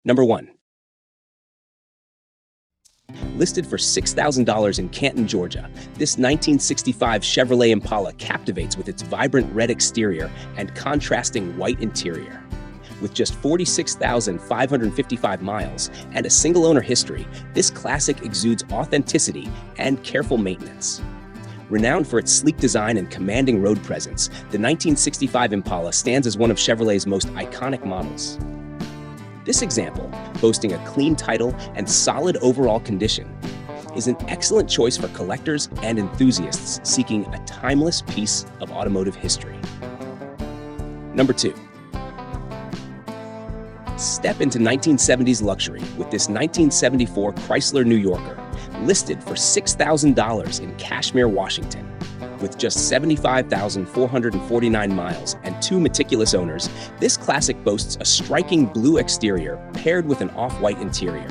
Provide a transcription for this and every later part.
Number 1. Listed for $6,000 in Canton, Georgia, this 1965 Chevrolet Impala captivates with its vibrant red exterior and contrasting white interior. With just 46,555 miles and a single-owner history, this classic exudes authenticity and careful maintenance. Renowned for its sleek design and commanding road presence, the 1965 Impala stands as one of Chevrolet's most iconic models. This example, boasting a clean title and solid overall condition, is an excellent choice for collectors and enthusiasts seeking a timeless piece of automotive history. Number 2. Step into 1970s luxury with this 1974 Chrysler New Yorker, listed for $6,000 in Kashmir, Washington. With just 75,449 miles and 2 meticulous owners, this classic boasts a striking blue exterior paired with an off-white interior.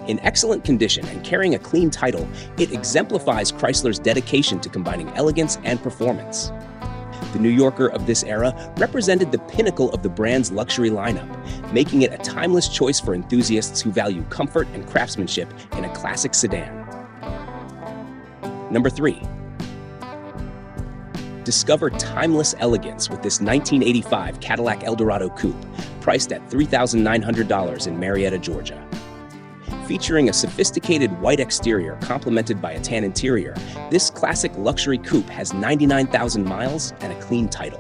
In excellent condition and carrying a clean title, it exemplifies Chrysler's dedication to combining elegance and performance. The New Yorker of this era represented the pinnacle of the brand's luxury lineup, making it a timeless choice for enthusiasts who value comfort and craftsmanship in a classic sedan. Number 3. Discover timeless elegance with this 1985 Cadillac Eldorado Coupe, priced at $3,900 in Marietta, Georgia. Featuring a sophisticated white exterior complemented by a tan interior, this classic luxury coupe has 99,000 miles and a clean title.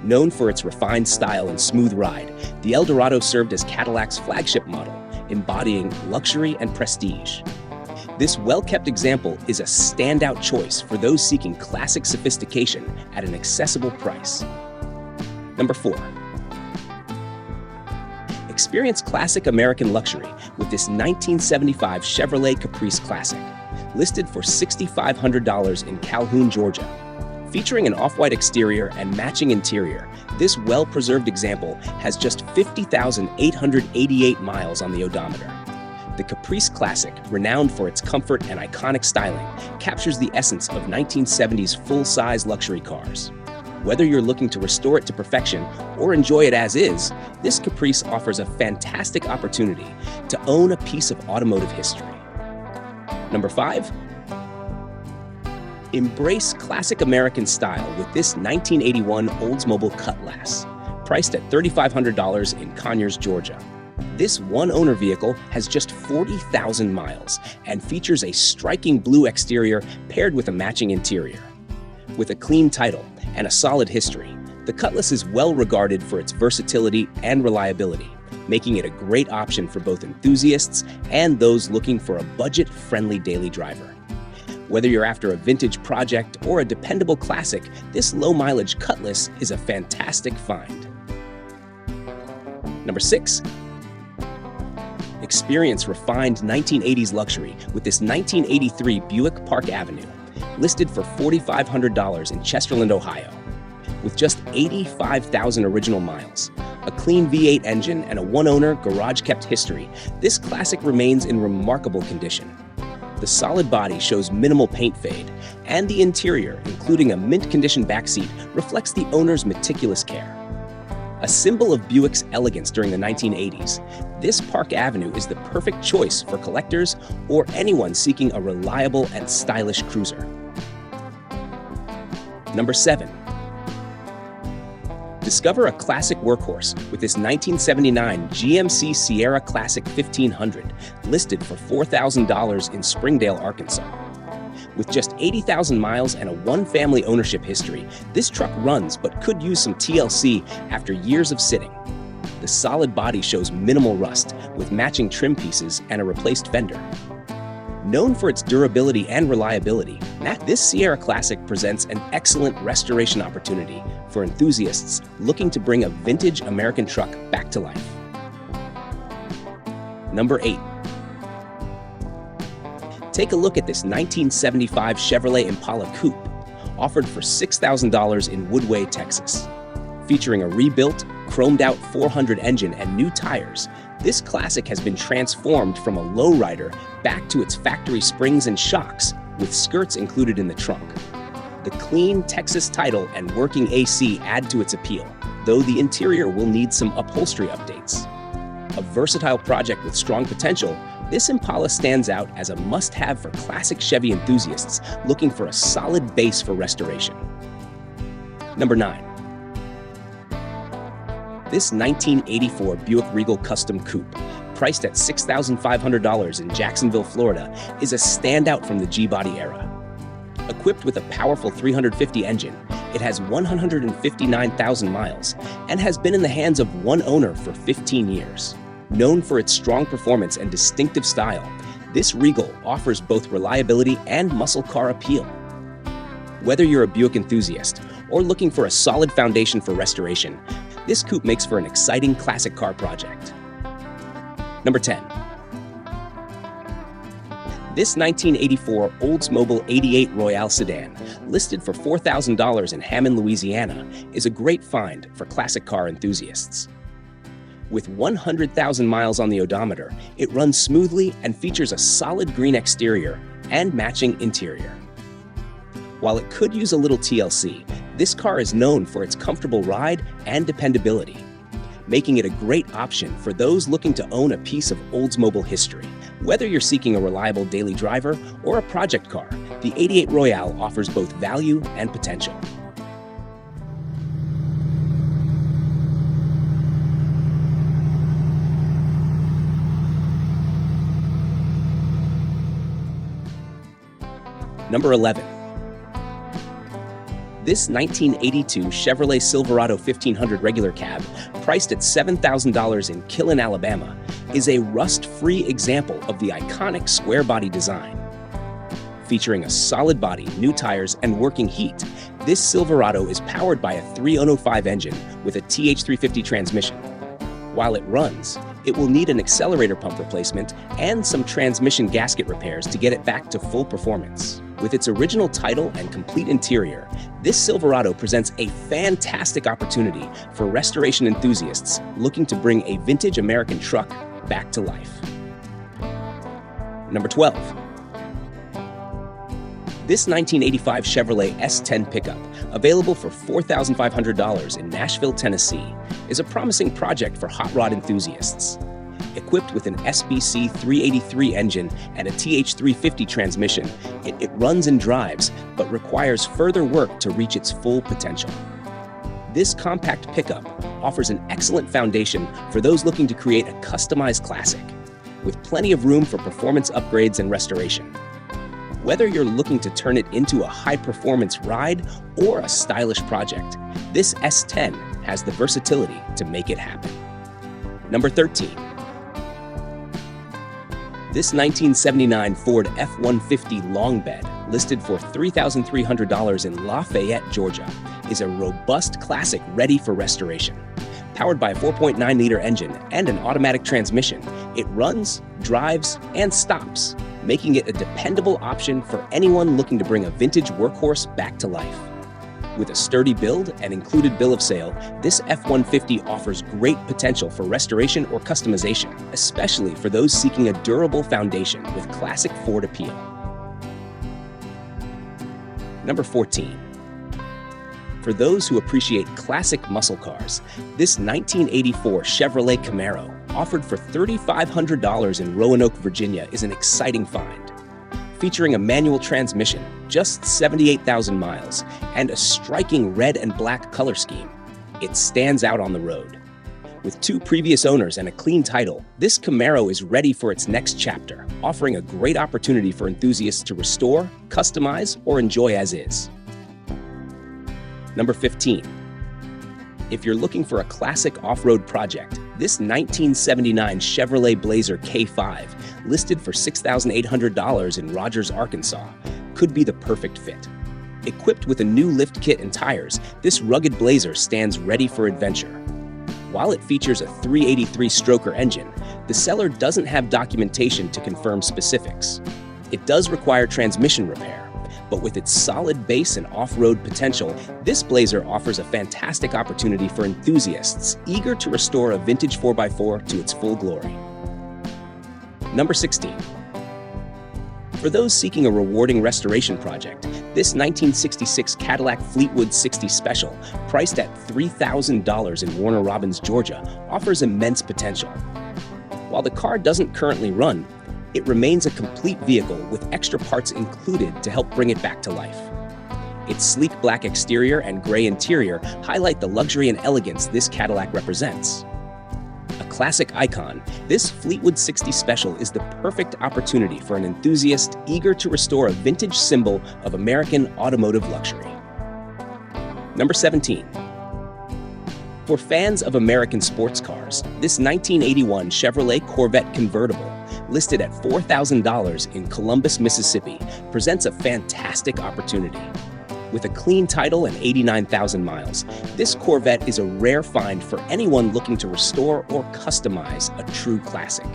Known for its refined style and smooth ride, the Eldorado served as Cadillac's flagship model, embodying luxury and prestige. This well-kept example is a standout choice for those seeking classic sophistication at an accessible price. Number 4. Experience classic American luxury with this 1975 Chevrolet Caprice Classic, listed for $6,500 in Calhoun, Georgia. Featuring an off-white exterior and matching interior, this well-preserved example has just 50,888 miles on the odometer. The Caprice Classic, renowned for its comfort and iconic styling, captures the essence of 1970s full-size luxury cars. Whether you're looking to restore it to perfection or enjoy it as is, this Caprice offers a fantastic opportunity to own a piece of automotive history. Number 5. Embrace classic American style with this 1981 Oldsmobile Cutlass, priced at $3,500 in Conyers, Georgia. This one-owner vehicle has just 40,000 miles and features a striking blue exterior paired with a matching interior. With a clean title and a solid history, the Cutlass is well regarded for its versatility and reliability, making it a great option for both enthusiasts and those looking for a budget-friendly daily driver. Whether you're after a vintage project or a dependable classic, this low-mileage Cutlass is a fantastic find. Number 6. Experience refined 1980s luxury with this 1983 Buick Park Avenue, listed for $4,500 in Chesterland, Ohio. With just 85,000 original miles, a clean V8 engine, and a one-owner, garage-kept history, this classic remains in remarkable condition. The solid body shows minimal paint fade, and the interior, including a mint-condition backseat, reflects the owner's meticulous care. A symbol of Buick's elegance during the 1980s, this Park Avenue is the perfect choice for collectors or anyone seeking a reliable and stylish cruiser. Number 7. Discover a classic workhorse with this 1979 GMC Sierra Classic 1500, listed for $4,000 in Springdale, Arkansas. With just 80,000 miles and a one-family ownership history, this truck runs but could use some TLC after years of sitting. The solid body shows minimal rust, with matching trim pieces and a replaced fender. Known for its durability and reliability, this Sierra Classic presents an excellent restoration opportunity for enthusiasts looking to bring a vintage American truck back to life. Number 8. Take a look at this 1975 Chevrolet Impala Coupe, offered for $6,000 in Woodway, Texas. Featuring a rebuilt, chromed-out 400 engine and new tires, this classic has been transformed from a lowrider back to its factory springs and shocks, with skirts included in the trunk. The clean Texas title and working AC add to its appeal, though the interior will need some upholstery updates. A versatile project with strong potential, this Impala stands out as a must-have for classic Chevy enthusiasts looking for a solid base for restoration. Number 9. This 1984 Buick Regal Custom Coupe, priced at $6,500 in Jacksonville, Florida, is a standout from the G-Body era. Equipped with a powerful 350 engine, it has 159,000 miles and has been in the hands of one owner for 15 years. Known for its strong performance and distinctive style, this Regal offers both reliability and muscle car appeal. Whether you're a Buick enthusiast or looking for a solid foundation for restoration, this coupe makes for an exciting classic car project. Number 10. This 1984 Oldsmobile 88 Royale sedan, listed for $4,000 in Hammond, Louisiana, is a great find for classic car enthusiasts. With 100,000 miles on the odometer, it runs smoothly and features a solid green exterior and matching interior. While it could use a little TLC, this car is known for its comfortable ride and dependability, making it a great option for those looking to own a piece of Oldsmobile history. Whether you're seeking a reliable daily driver or a project car, the 88 Royale offers both value and potential. Number 11. This 1982 Chevrolet Silverado 1500 regular cab, priced at $7,000 in Killen, Alabama, is a rust-free example of the iconic square body design. Featuring a solid body, new tires, and working heat, this Silverado is powered by a 305 engine with a TH350 transmission. While it runs, it will need an accelerator pump replacement and some transmission gasket repairs to get it back to full performance. With its original title and complete interior, this Silverado presents a fantastic opportunity for restoration enthusiasts looking to bring a vintage American truck back to life. Number 12. This 1985 Chevrolet S10 pickup, available for $4,500 in Nashville, Tennessee, is a promising project for hot rod enthusiasts. Equipped with an SBC 383 engine and a TH350 transmission, it runs and drives, but requires further work to reach its full potential. This compact pickup offers an excellent foundation for those looking to create a customized classic, with plenty of room for performance upgrades and restoration. Whether you're looking to turn it into a high-performance ride or a stylish project, this S10 has the versatility to make it happen. Number 13. This 1979 Ford F-150 long bed, listed for $3,300 in Lafayette, Georgia, is a robust classic ready for restoration. Powered by a 4.9-liter engine and an automatic transmission, it runs, drives, and stops, making it a dependable option for anyone looking to bring a vintage workhorse back to life. With a sturdy build and included bill of sale, this F-150 offers great potential for restoration or customization, especially for those seeking a durable foundation with classic Ford appeal. Number 14. For those who appreciate classic muscle cars, this 1984 Chevrolet Camaro, offered for $3,500 in Roanoke, Virginia, is an exciting find. Featuring a manual transmission, just 78,000 miles, and a striking red and black color scheme, it stands out on the road. With 2 previous owners and a clean title, this Camaro is ready for its next chapter, offering a great opportunity for enthusiasts to restore, customize, or enjoy as is. Number 15. If you're looking for a classic off-road project, this 1979 Chevrolet Blazer K5, listed for $6,800 in Rogers, Arkansas, could be the perfect fit. Equipped with a new lift kit and tires, this rugged Blazer stands ready for adventure. While it features a 383-stroker engine, the seller doesn't have documentation to confirm specifics. It does require transmission repair, but with its solid base and off-road potential, this Blazer offers a fantastic opportunity for enthusiasts eager to restore a vintage 4x4 to its full glory. Number 16. For those seeking a rewarding restoration project, this 1966 Cadillac Fleetwood 60 Special, priced at $3,000 in Warner Robins, Georgia, offers immense potential. While the car doesn't currently run, it remains a complete vehicle with extra parts included to help bring it back to life. Its sleek black exterior and gray interior highlight the luxury and elegance this Cadillac represents. A classic icon, this Fleetwood 60 Special is the perfect opportunity for an enthusiast eager to restore a vintage symbol of American automotive luxury. Number 17. For fans of American sports cars, this 1981 Chevrolet Corvette convertible, listed at $4,000 in Columbus, Mississippi, presents a fantastic opportunity. With a clean title and 89,000 miles, this Corvette is a rare find for anyone looking to restore or customize a true classic.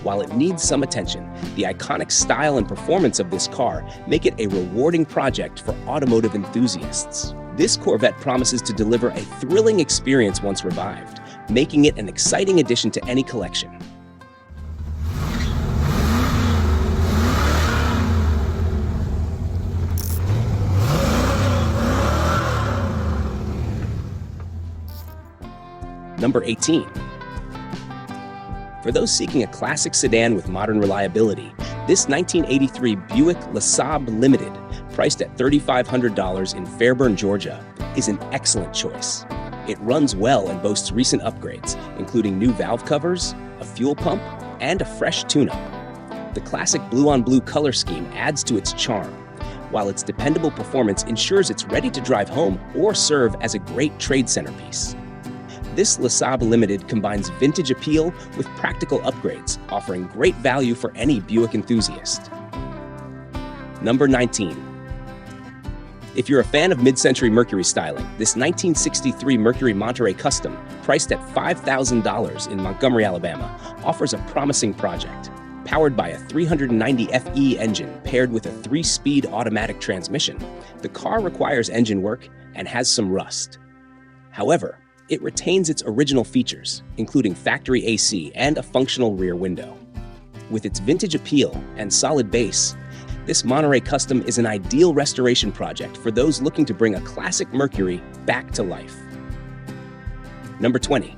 While it needs some attention, the iconic style and performance of this car make it a rewarding project for automotive enthusiasts. This Corvette promises to deliver a thrilling experience once revived, making it an exciting addition to any collection. Number 18. For those seeking a classic sedan with modern reliability, this 1983 Buick LeSabre Limited, priced at $3,500 in Fairburn, Georgia, is an excellent choice. It runs well and boasts recent upgrades, including new valve covers, a fuel pump, and a fresh tune-up. The classic blue-on-blue color scheme adds to its charm, while its dependable performance ensures it's ready to drive home or serve as a great trade centerpiece. This LeSabre Limited combines vintage appeal with practical upgrades, offering great value for any Buick enthusiast. Number 19. If you're a fan of mid-century Mercury styling, this 1963 Mercury Monterey Custom, priced at $5,000 in Montgomery, Alabama, offers a promising project. Powered by a 390 FE engine paired with a 3-speed automatic transmission, the car requires engine work and has some rust. However, it retains its original features, including factory AC and a functional rear window. With its vintage appeal and solid base, this Monterey Custom is an ideal restoration project for those looking to bring a classic Mercury back to life. Number 20.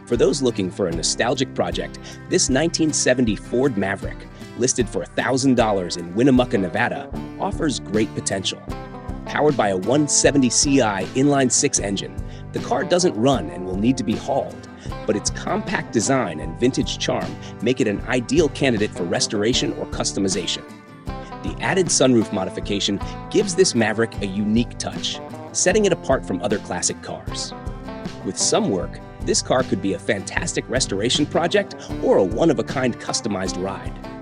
For those looking for a nostalgic project, this 1970 Ford Maverick, listed for $1,000 in Winnemucca, Nevada, offers great potential. Powered by a 170 CI inline-6 engine, the car doesn't run and will need to be hauled, but its compact design and vintage charm make it an ideal candidate for restoration or customization. The added sunroof modification gives this Maverick a unique touch, setting it apart from other classic cars. With some work, this car could be a fantastic restoration project or a one-of-a-kind customized ride.